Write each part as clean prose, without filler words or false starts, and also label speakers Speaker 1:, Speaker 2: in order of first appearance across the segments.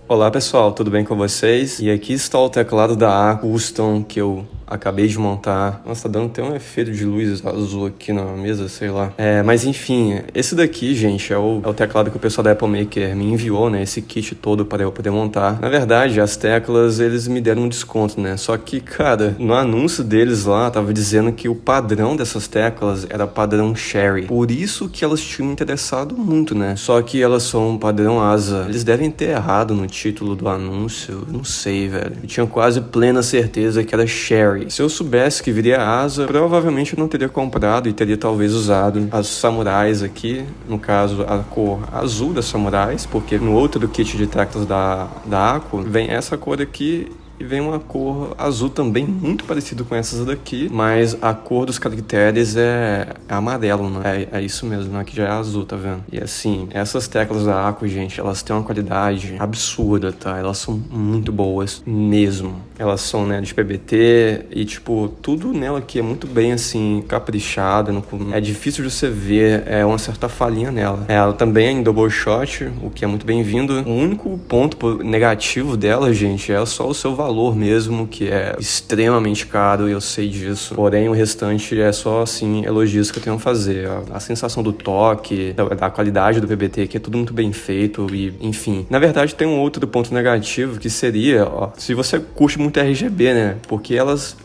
Speaker 1: Olá pessoal, tudo bem com vocês? E aqui está o teclado da A Custom que eu acabei de montar. Nossa, tá dando até um efeito de luz azul aqui na mesa, sei lá. Mas enfim, esse daqui, gente, é o teclado que o pessoal da Apple Maker me enviou, né? Esse kit todo para eu poder montar. Na verdade, as teclas, eles me deram um desconto, né? Só que, cara, no anúncio deles lá, tava dizendo que o padrão dessas teclas era padrão Cherry. Por isso que elas tinham me interessado muito, né? Só que elas são um padrão asa. Eles devem ter errado no título do anúncio, eu não sei, velho. Eu tinha quase plena certeza que era Cherry. Se eu soubesse que viria asa, provavelmente eu não teria comprado e teria talvez usado as samurais aqui, no caso a cor azul das samurais, porque no outro kit de teclas da Ako vem essa cor aqui e vem uma cor azul também, muito parecido com essas daqui, mas a cor dos caracteres é amarelo, né? É isso mesmo, né? Aqui já é azul, tá vendo? E assim, essas teclas da Ako, gente, elas têm uma qualidade absurda, tá? Elas são muito boas mesmo. Elas são, né, de PBT e, tipo, tudo nela aqui é muito bem, assim, caprichado. É difícil de você ver uma certa falhinha nela. Ela também é em double shot, o que é muito bem-vindo. O único ponto negativo dela, gente, é só o seu valor mesmo, que é extremamente caro, e eu sei disso. Porém, o restante é só, assim, elogios que eu tenho a fazer. A sensação do toque, da qualidade do PBT, que é tudo muito bem feito e, enfim. Na verdade, tem um outro ponto negativo, que seria, ó, se você curte muito RGB, né? Porque elas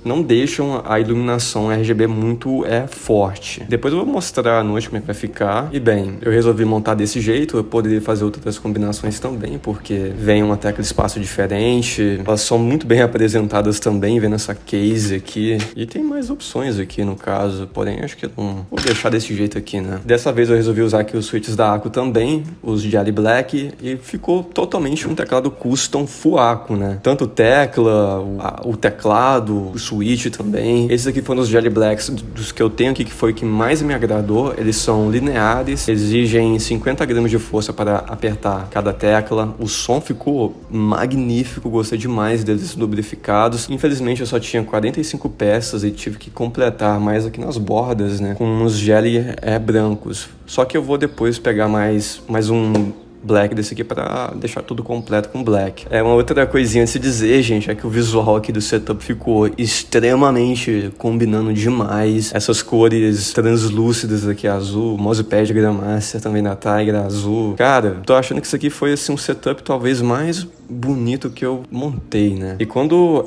Speaker 1: não deixam a iluminação RGB muito forte. Depois eu vou mostrar à noite como é que vai ficar. E bem, eu resolvi montar desse jeito. Eu poderia fazer outras combinações também, porque vem uma tecla de espaço diferente. Elas são muito bem apresentadas também, vendo essa case aqui. E tem mais opções aqui no caso, porém acho que eu não vou deixar desse jeito aqui, né? Dessa vez eu resolvi usar aqui os switches da Ako também, os Jelly Black, e ficou totalmente um teclado custom full Ako, né? Tanto tecla, o teclado, o switch também. Esses aqui foram os Jelly Blacks dos que eu tenho aqui, que foi o que mais me agradou. Eles são lineares, exigem 50 gramas de força para apertar cada tecla. O som ficou magnífico, gostei demais deles lubrificados. Infelizmente eu só tinha 45 peças e tive que completar mais aqui nas bordas, né, com uns jelly brancos. Só que eu vou depois pegar mais um black desse aqui pra deixar tudo completo com black. Uma outra coisinha a se dizer, gente, é que o visual aqui do setup ficou extremamente combinando demais. Essas cores translúcidas aqui, azul, mousepad Grandmaster também da Tiger, azul. Cara, tô achando que isso aqui foi assim um setup talvez mais bonito que eu montei, né? E quando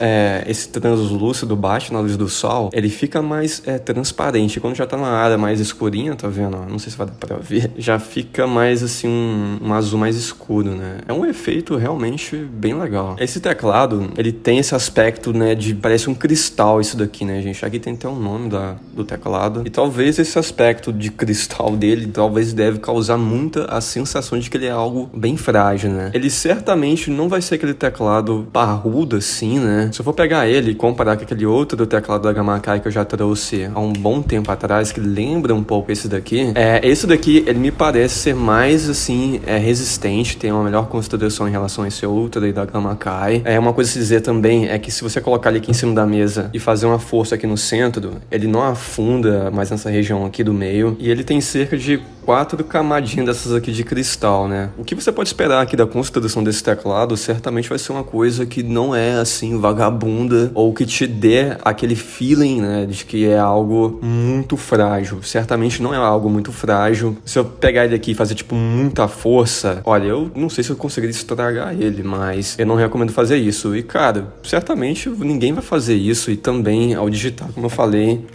Speaker 1: esse translúcido bate na luz do sol, ele fica mais transparente. Quando já tá na área mais escurinha, tá vendo? Não sei se vai dar pra ver. Já fica mais assim um azul mais escuro, né? É um efeito realmente bem legal. Esse teclado, ele tem esse aspecto, né, de parece um cristal isso daqui, né, gente? Aqui tem até o nome do teclado. E talvez esse aspecto de cristal dele, talvez deve causar muita a sensação de que ele é algo bem frágil, né? Ele certamente não vai ser aquele teclado parrudo assim, né? Se eu for pegar ele e comparar com aquele outro teclado da Gamma Kai que eu já trouxe há um bom tempo atrás, que lembra um pouco esse daqui, esse daqui, ele me parece ser mais, assim, resistente, tem uma melhor construção em relação a esse outro aí da Gamma Kai. Uma coisa a se dizer também é que se você colocar ele aqui em cima da mesa e fazer uma força aqui no centro, ele não afunda mais nessa região aqui do meio, e ele tem cerca de 4 camadinhas dessas aqui de cristal, né? O que você pode esperar aqui da construção desse teclado certamente vai ser uma coisa que não é assim vagabunda, ou que te dê aquele feeling, né, de que é algo muito frágil. Certamente não é algo muito frágil. Se eu pegar ele aqui e fazer tipo muita força, olha, eu não sei se eu conseguiria estragar ele, mas eu não recomendo fazer isso. E cara, certamente ninguém vai fazer isso. E também ao digitar, como eu falei,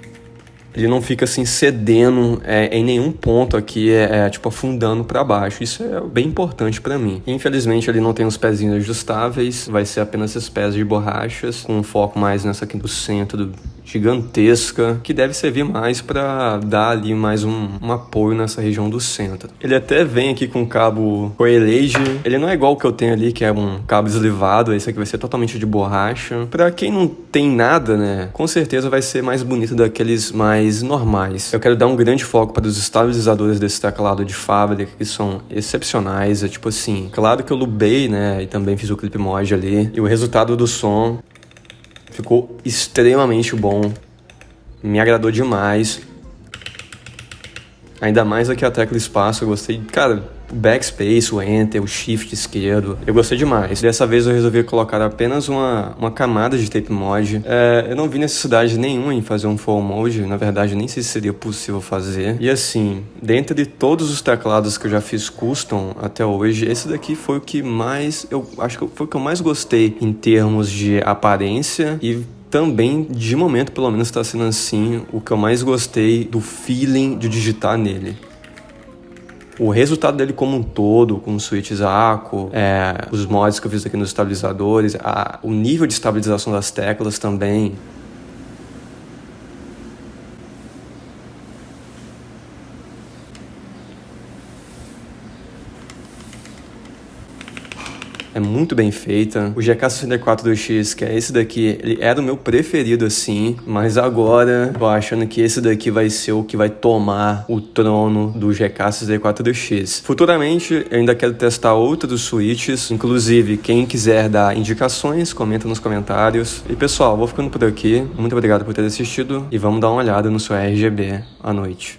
Speaker 1: ele não fica assim cedendo em nenhum ponto aqui, tipo afundando para baixo. Isso é bem importante para mim. Infelizmente ele não tem os pezinhos ajustáveis, vai ser apenas esses pés de borrachas, com um foco mais nessa aqui do centro, gigantesca, que deve servir mais para dar ali mais um apoio nessa região do centro. Ele até vem aqui com cabo Coelage. Ele não é igual o que eu tenho ali, que é um cabo deslivado. Esse aqui vai ser totalmente de borracha. Para quem não tem nada, né, com certeza vai ser mais bonito daqueles mais normais. Eu quero dar um grande foco para os estabilizadores desse teclado de fábrica, que são excepcionais. Tipo assim, claro que eu lubei, né, e também fiz o clip mod ali, e o resultado do som ficou extremamente bom, me agradou demais. Ainda mais aqui a tecla espaço, eu gostei, cara, o backspace, o enter, o shift esquerdo. Eu gostei demais. Dessa vez eu resolvi colocar apenas uma camada de tape mod. Eu não vi necessidade nenhuma em fazer um full mode, na verdade nem sei se seria possível fazer. E assim, dentre todos os teclados que eu já fiz custom até hoje, esse daqui foi o que mais, eu acho que foi o que eu mais gostei em termos de aparência e também, de momento, pelo menos está sendo assim, o que eu mais gostei do feeling de digitar nele. O resultado dele como um todo, com os switches ACO, os mods que eu fiz aqui nos estabilizadores, o nível de estabilização das teclas também. É muito bem feita. O GK64X, que é esse daqui, ele era o meu preferido assim, mas agora tô achando que esse daqui vai ser o que vai tomar o trono do GK64X. Futuramente, eu ainda quero testar outros switches, inclusive quem quiser dar indicações, comenta nos comentários. E pessoal, vou ficando por aqui. Muito obrigado por ter assistido e vamos dar uma olhada no seu RGB à noite.